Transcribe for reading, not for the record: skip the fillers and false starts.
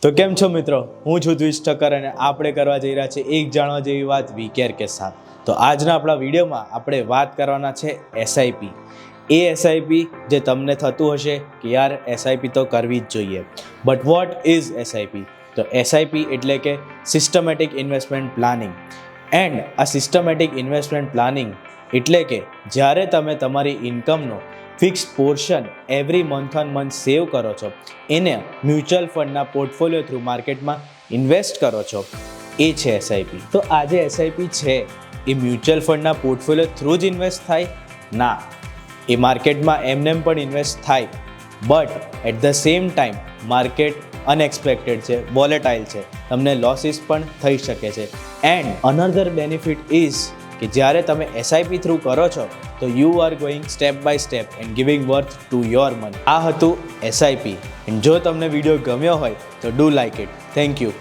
તો કેમ છો મિત્રો, હું છું દ્વિજ ઠક્કર અને આપણે કરવા જઈ રહ્યા છીએ એક જાણવા જેવી વાત વીકેર કે સાથ. તો આજના આપણા વિડીયોમાં આપણે વાત કરવાના છે એસઆઈપી. એ એસઆઈપી જે તમને થતું હશે કે યાર એસઆઈપી તો કરવી જ જોઈએ, બટ વોટ ઇઝ એસઆઈપી? તો એસઆઈપી એટલે કે સિસ્ટમેટિક ઇન્વેસ્ટમેન્ટ પ્લાનિંગ. એન્ડ આ સિસ્ટમેટિક ઇન્વેસ્ટમેન્ટ પ્લાનિંગ એટલે કે જ્યારે તમે તમારી ઇન્કમનો fix portion every month on month save કરો છો, એને મ્યુચ્યુઅલ ફંડના પોર્ટફોલિયો થ્રુ માર્કેટમાં ઇન્વેસ્ટ કરો છો, એ છે એસઆઈપી. તો આ જે એસઆઈપી છે એ મ્યુચ્યુઅલ ફંડના પોર્ટફોલિયો થ્રુ જ ઇન્વેસ્ટ થાય? ના, એ માર્કેટમાં એમનેમ પણ ઇન્વેસ્ટ થાય, but at the same time market unexpected છે, વોલેટાઇલ છે, તમને લોસીસ પણ થઈ શકે છે. એન્ડ અનધર બેનિફિટ ઇઝ કે જ્યારે તમે એસઆઈપી થ્રુ કરો છો તો you are going step by step and giving worth to your money. આ હતું એસઆઈપી. એન્ડ જો તમને વિડીયો ગમ્યો હોય તો do like it. Thank you.